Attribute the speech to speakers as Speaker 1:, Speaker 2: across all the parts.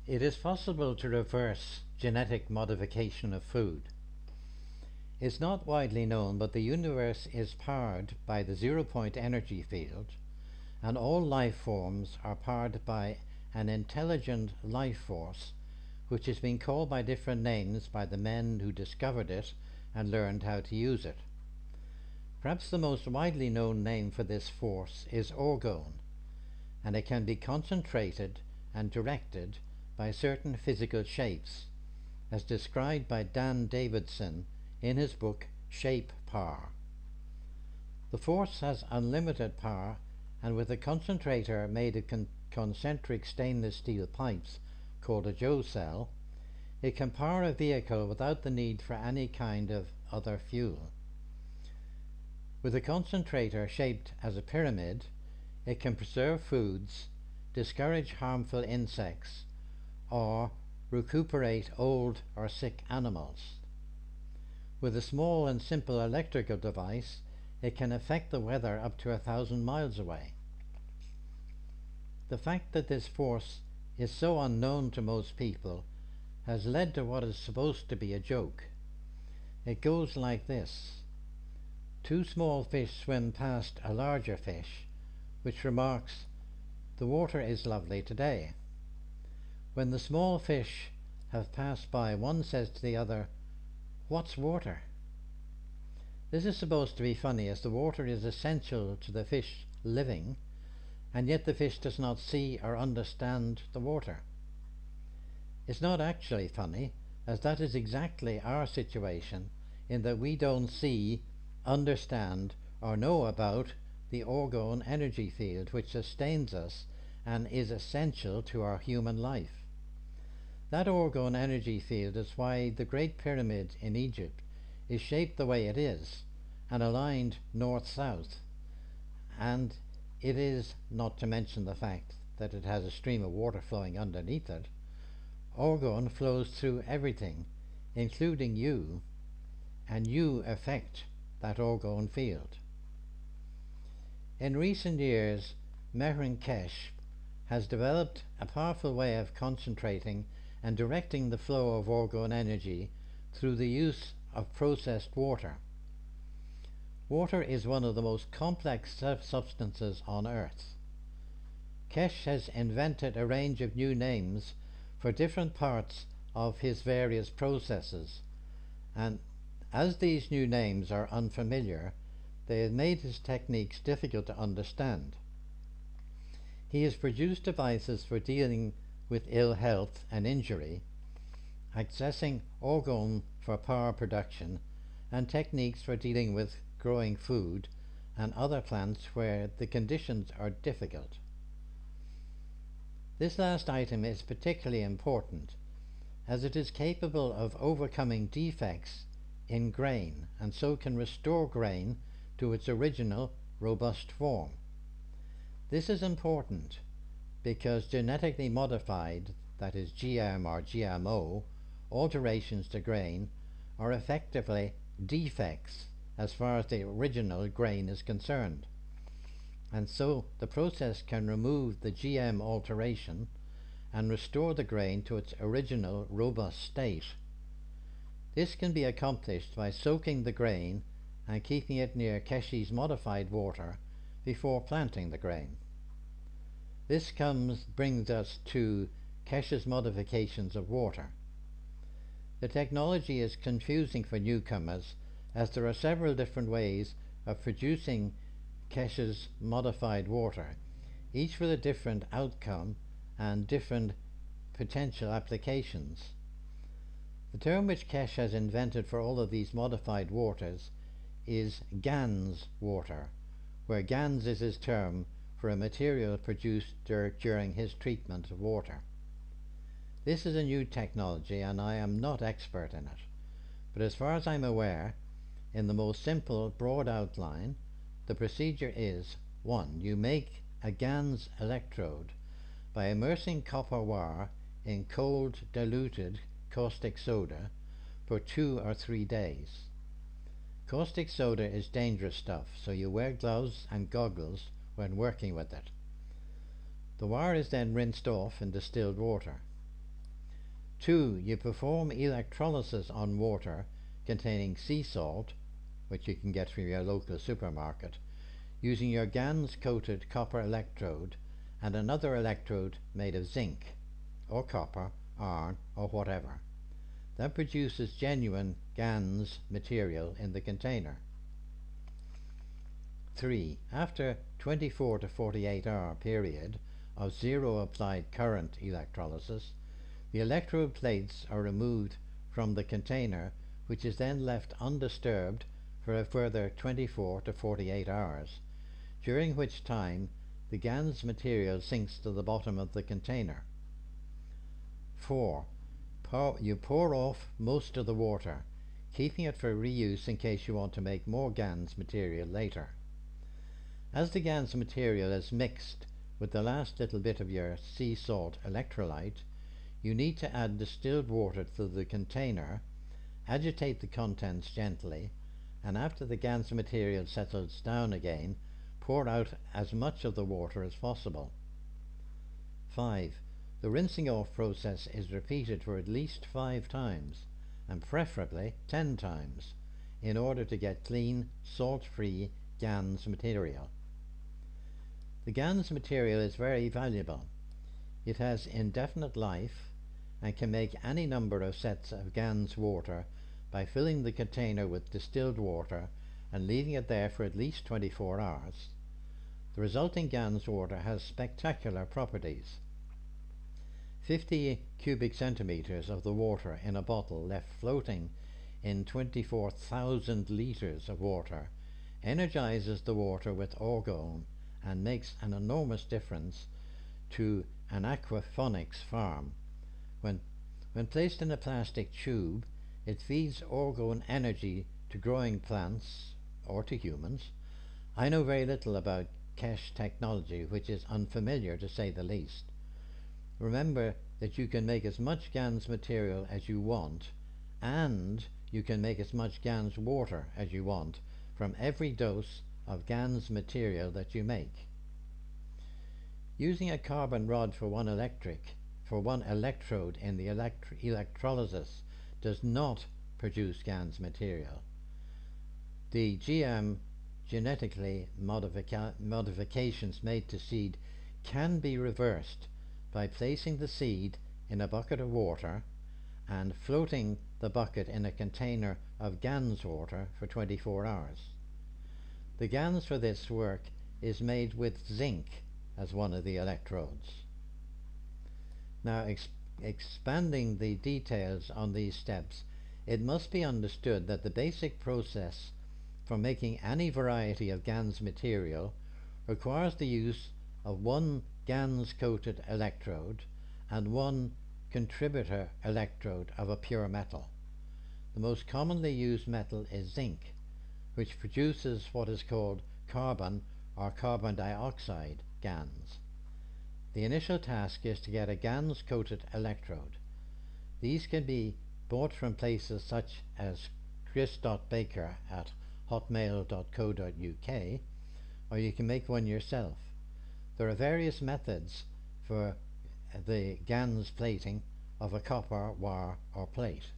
Speaker 1: It is possible to reverse genetic modification of food. It's not widely known, but the universe is powered by the zero-point energy field, and all life forms are powered by an intelligent life force, which has been called by different names by the men who discovered it and learned how to use it. Perhaps the most widely known name for this force is orgone, and it can be concentrated and directed by certain physical shapes, as described by Dan Davidson in his book Shape Power. The force has unlimited power, and with a concentrator made of concentric stainless steel pipes called a Joe cell, it can power a vehicle without the need for any kind of other fuel. With a concentrator shaped as a pyramid, it can preserve foods, discourage harmful insects, or recuperate old or sick animals. With a small and simple electrical device, it can affect the weather up to 1,000 miles away. The fact that this force is so unknown to most people has led to what is supposed to be a joke. It goes like this. Two small fish swim past a larger fish, which remarks, "The water is lovely today." When the small fish have passed by, one says to the other, "What's water?" This is supposed to be funny, as the water is essential to the fish living, and yet the fish does not see or understand the water. It's not actually funny, as that is exactly our situation, in that we don't see, understand, or know about the orgone energy field which sustains us and is essential to our human life. That orgone energy field is why the Great Pyramid in Egypt is shaped the way it is and aligned north-south, and it is, not to mention the fact that it has a stream of water flowing underneath it. Orgone flows through everything, including you, and you affect that orgone field. In recent years, Mehran Kesh has developed a powerful way of concentrating and directing the flow of orgone energy through the use of processed water. Water is one of the most complex substances on Earth. Kesh has invented a range of new names for different parts of his various processes, and as these new names are unfamiliar, they have made his techniques difficult to understand. He has produced devices for dealing with ill health and injury, accessing orgone for power production, and techniques for dealing with growing food and other plants where the conditions are difficult. This last item is particularly important, as it is capable of overcoming defects in grain, and so can restore grain to its original robust form. This is important because genetically modified, that is GM or GMO, alterations to grain are effectively defects as far as the original grain is concerned, and so the process can remove the GM alteration and restore the grain to its original robust state. This can be accomplished by soaking the grain and keeping it near Keshe's modified water before planting the grain. This brings us to Keshe's modifications of water. The technology is confusing for newcomers, as there are several different ways of producing Keshe's modified water, each with a different outcome and different potential applications. The term which Kesh has invented for all of these modified waters is GANS water, where GANS is his term for a material produced during his treatment of water. This is a new technology, and I am not expert in it, but as far as I'm aware, in the most simple, broad outline, the procedure is: 1. You make a GANS electrode by immersing copper wire in cold diluted caustic soda for 2 or 3 days. Caustic soda is dangerous stuff, so you wear gloves and goggles when working with it. The wire is then rinsed off in distilled water. 2. You perform electrolysis on water containing sea salt, which you can get from your local supermarket, using your GaNs-coated copper electrode and another electrode made of zinc, or copper, iron, or whatever. That produces genuine GaNs material in the container. 3. After 24 to 48 hour period of zero applied current electrolysis, the electrode plates are removed from the container, which is then left undisturbed for a further 24 to 48 hours, during which time the GaNs material sinks to the bottom of the container. 4. You pour off most of the water, keeping it for reuse in case you want to make more GaNs material later. As the GaNs material is mixed with the last little bit of your sea salt electrolyte, you need to add distilled water to the container, agitate the contents gently, and after the GaNs material settles down again, pour out as much of the water as possible. 5. The rinsing off process is repeated for at least 5 times, and preferably 10 times, in order to get clean, salt-free GaNs material. The GaNs material is very valuable. It has indefinite life and can make any number of sets of GaNs water by filling the container with distilled water and leaving it there for at least 24 hours. The resulting GaNs water has spectacular properties. 50 cubic centimeters of the water in a bottle left floating in 24,000 liters of water energizes the water with orgone and makes an enormous difference to an aquaponics farm. When placed in a plastic tube, it feeds orgone energy to growing plants or to humans. I know very little about cache technology, which is unfamiliar to say the least. Remember that you can make as much GaNs material as you want, and you can make as much GaNs water as you want from every dose of GaNs material that you make. Using a carbon rod for one electrode in the electrolysis does not produce GaNs material. The genetically modifications made to seed can be reversed by placing the seed in a bucket of water and floating the bucket in a container of GaNs water for 24 hours. The GaNs for this work is made with zinc as one of the electrodes. Now, expanding the details on these steps, it must be understood that the basic process for making any variety of GaNs material requires the use of one GaNs coated electrode and one contributor electrode of a pure metal. The most commonly used metal is zinc, which produces what is called carbon or carbon dioxide GaNs. The initial task is to get a GaNs coated electrode. These can be bought from places such as chris.baker@hotmail.co.uk, or you can make one yourself. There are various methods for the GaNs plating of a copper wire or plate.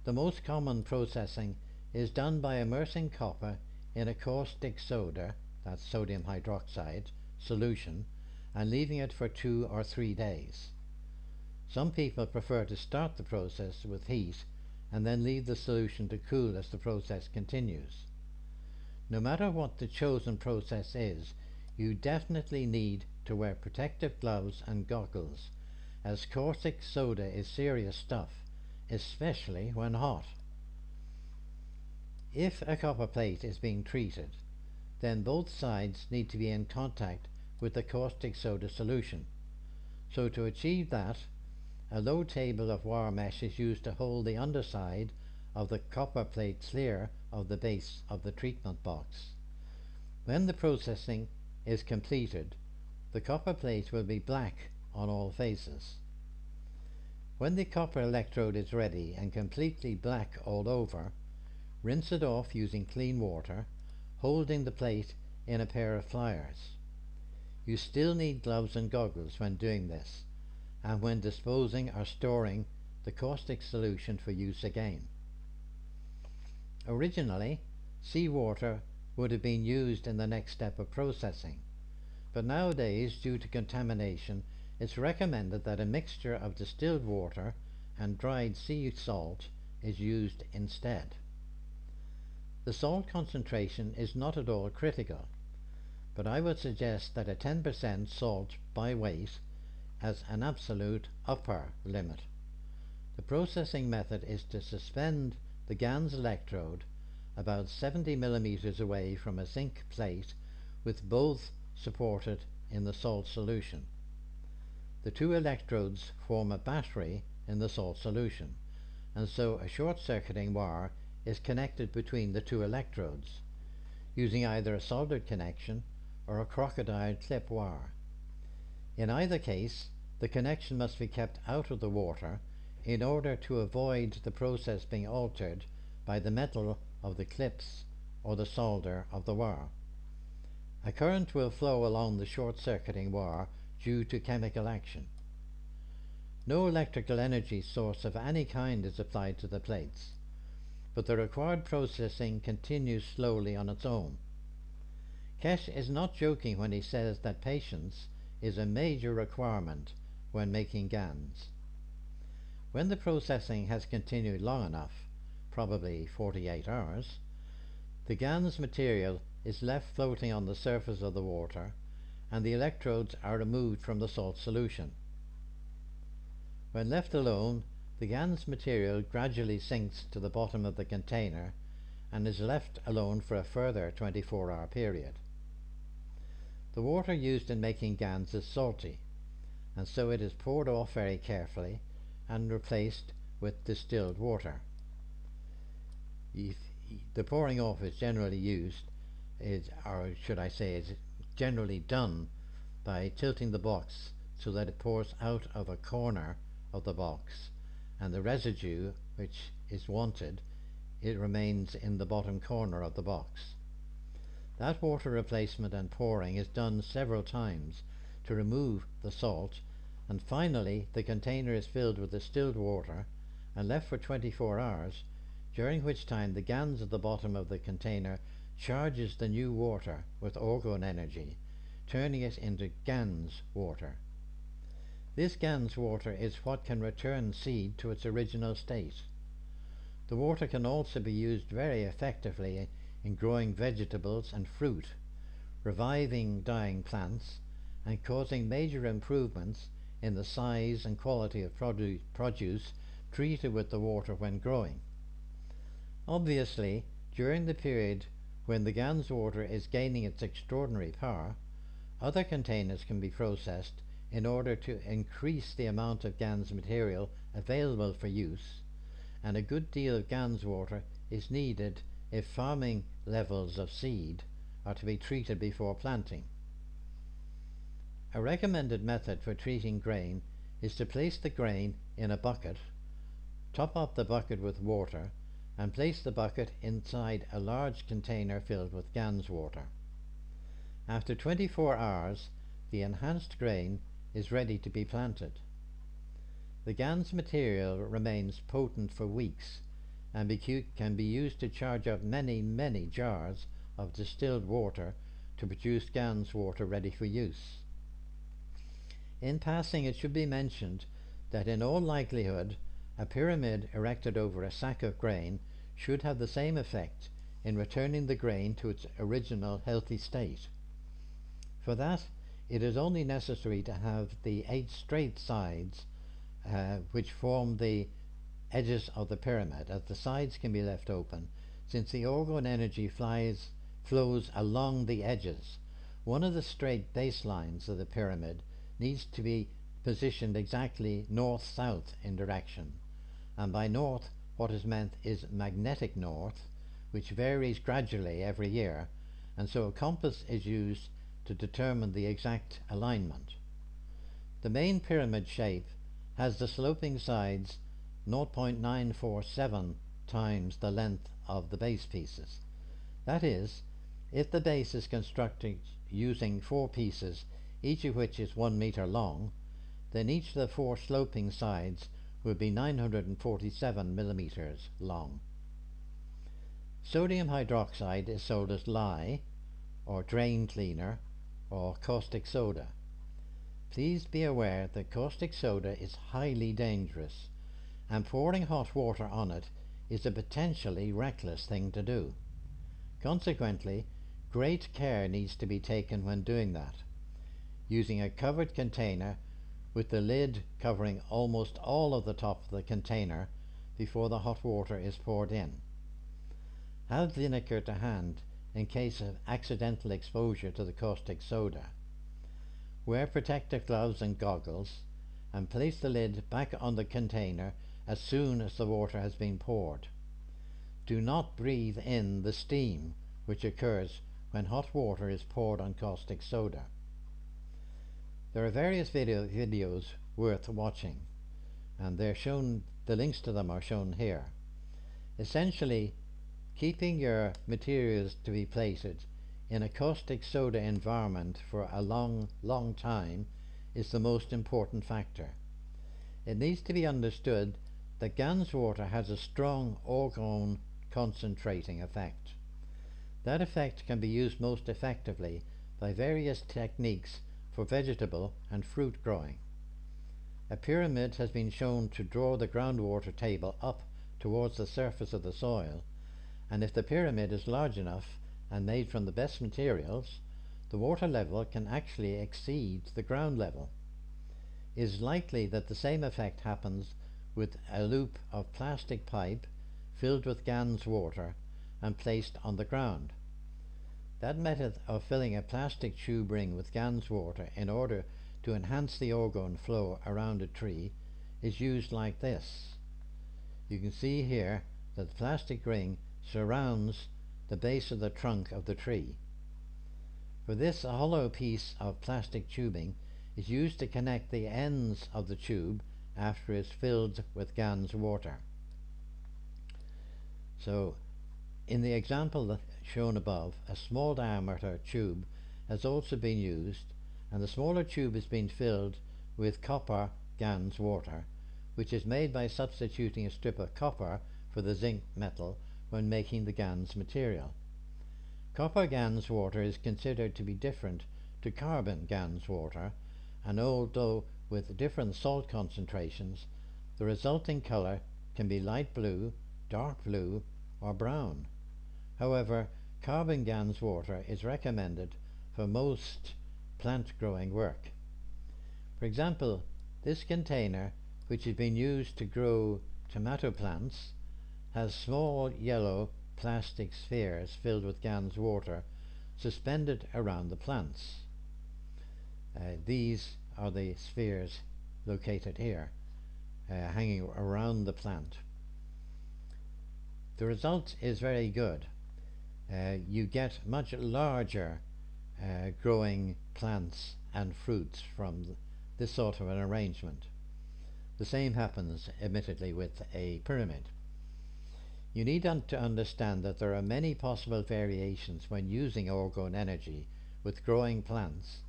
Speaker 1: The most common processing is done by immersing copper in a caustic soda, that's sodium hydroxide, solution, and leaving it for 2 or 3 days. Some people prefer to start the process with heat and then leave the solution to cool as the process continues. No matter what the chosen process is, you definitely need to wear protective gloves and goggles, as caustic soda is serious stuff, especially when hot. If a copper plate is being treated, then both sides need to be in contact with the caustic soda solution. So to achieve that, a low table of wire mesh is used to hold the underside of the copper plate clear of the base of the treatment box. When the processing is completed, the copper plate will be black on all faces. When the copper electrode is ready and completely black all over, rinse it off using clean water, holding the plate in a pair of pliers. You still need gloves and goggles when doing this, and when disposing or storing the caustic solution for use again. Originally, seawater would have been used in the next step of processing, but nowadays, due to contamination, it's recommended that a mixture of distilled water and dried sea salt is used instead. The salt concentration is not at all critical, but I would suggest that a 10% salt by weight as an absolute upper limit. The processing method is to suspend the GANS electrode about 70 millimeters away from a zinc plate with both supported in the salt solution. The two electrodes form a battery in the salt solution, and so a short-circuiting wire is connected between the two electrodes, using either a soldered connection or a crocodile clip wire. In either case, the connection must be kept out of the water in order to avoid the process being altered by the metal of the clips or the solder of the wire. A current will flow along the short-circuiting wire due to chemical action. No electrical energy source of any kind is applied to the plates, but the required processing continues slowly on its own. Kesh is not joking when he says that patience is a major requirement when making GANs. When the processing has continued long enough, probably 48 hours, the GANs material is left floating on the surface of the water, and the electrodes are removed from the salt solution. When left alone, the GANs material gradually sinks to the bottom of the container and is left alone for a further 24-hour period. The water used in making GANs is salty, and so it is poured off very carefully and replaced with distilled water. The pouring off is generally is generally done by tilting the box so that it pours out of a corner of the box, and the residue which is wanted, it remains in the bottom corner of the box. That water replacement and pouring is done several times to remove the salt, and finally the container is filled with distilled water and left for 24 hours, during which time the GANs at the bottom of the container charges the new water with orgone energy, turning it into GANs water. This GANs water is what can return seed to its original state. The water can also be used very effectively in growing vegetables and fruit, reviving dying plants, and causing major improvements in the size and quality of produce treated with the water when growing. Obviously, during the period when the GANs water is gaining its extraordinary power, other containers can be processed in order to increase the amount of GANs material available for use, and a good deal of GANs water is needed if farming levels of seed are to be treated before planting. A recommended method for treating grain is to place the grain in a bucket, top up the bucket with water, and place the bucket inside a large container filled with GANs water. After 24 hours, the enhanced grain is ready to be planted. The GANs material remains potent for weeks and can be used to charge up many jars of distilled water to produce GANs water ready for use. In passing, it should be mentioned that in all likelihood a pyramid erected over a sack of grain should have the same effect in returning the grain to its original healthy state. For that, it is only necessary to have the 8 straight sides which form the edges of the pyramid, as the sides can be left open since the orgone energy flows along the edges. One of the straight baselines of the pyramid needs to be positioned exactly north-south in direction, and by north what is meant is magnetic north, which varies gradually every year, and so a compass is used to determine the exact alignment. The main pyramid shape has the sloping sides 0.947 times the length of the base pieces. That is, if the base is constructed using 4 pieces, each of which is 1 meter long, then each of the 4 sloping sides will be 947 millimeters long. Sodium hydroxide is sold as lye, or drain cleaner, or caustic soda. Please be aware that caustic soda is highly dangerous, and pouring hot water on it is a potentially reckless thing to do. Consequently, great care needs to be taken when doing that, using a covered container with the lid covering almost all of the top of the container before the hot water is poured in. Have vinegar to hand in case of accidental exposure to the caustic soda. Wear protective gloves and goggles, and place the lid back on the container as soon as the water has been poured. Do not breathe in the steam which occurs when hot water is poured on caustic soda. There are various videos worth watching, and the links to them are shown here. Essentially, keeping your materials to be plated in a caustic soda environment for a long time is the most important factor. It needs to be understood that Gans water has a strong orgone concentrating effect. That effect can be used most effectively by various techniques for vegetable and fruit growing. A pyramid has been shown to draw the groundwater table up towards the surface of the soil, and if the pyramid is large enough and made from the best materials, the water level can actually exceed the ground level. It is likely that the same effect happens with a loop of plastic pipe filled with Gans water and placed on the ground. That method of filling a plastic tube ring with Gans water in order to enhance the orgone flow around a tree is used like this. You can see here that the plastic ring surrounds the base of the trunk of the tree. For this, a hollow piece of plastic tubing is used to connect the ends of the tube after it's filled with Gans water. So, in the example shown above, a small diameter tube has also been used, and the smaller tube has been filled with copper Gans water, which is made by substituting a strip of copper for the zinc metal when making the Gans material. Copper Gans water is considered to be different to carbon Gans water, and although with different salt concentrations, the resulting color can be light blue, dark blue, or brown. However, carbon Gans water is recommended for most plant growing work. For example, this container, which has been used to grow tomato plants, has small yellow plastic spheres filled with Gans water suspended around the plants. These are the spheres located here, hanging around the plant. The result is very good. You get much larger growing plants and fruits from this sort of an arrangement. The same happens, admittedly, with a pyramid. You need to understand that there are many possible variations when using orgone energy with growing plants,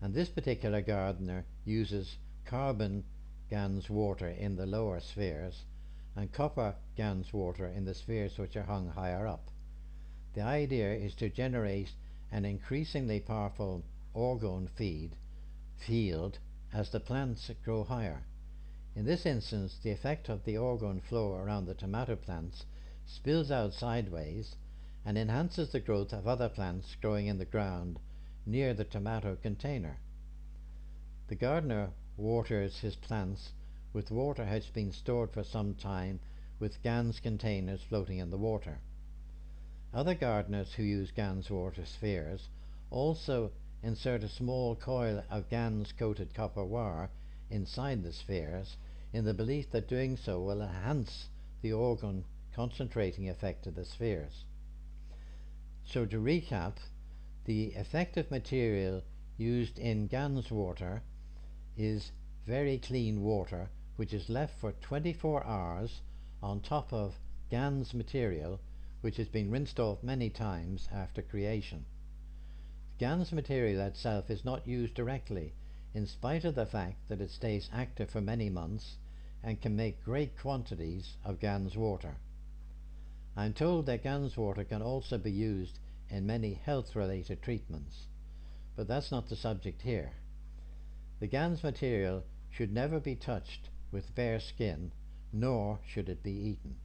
Speaker 1: and this particular gardener uses carbon Gans water in the lower spheres and copper Gans water in the spheres which are hung higher up. The idea is to generate an increasingly powerful orgone field as the plants grow higher. In this instance, the effect of the orgone flow around the tomato plants spills out sideways and enhances the growth of other plants growing in the ground near the tomato container. The gardener waters his plants with water has been stored for some time with Gans containers floating in the water. Other gardeners who use Gans water spheres also insert a small coil of Gans coated copper wire inside the spheres in the belief that doing so will enhance the orgone concentrating effect of the spheres. So to recap, the effective material used in Gans water is very clean water which is left for 24 hours on top of Gans material which has been rinsed off many times after creation. Gans material itself is not used directly, in spite of the fact that it stays active for many months and can make great quantities of GANS water. I'm told that GANS water can also be used in many health-related treatments, but that's not the subject here. The GANS material should never be touched with bare skin, nor should it be eaten.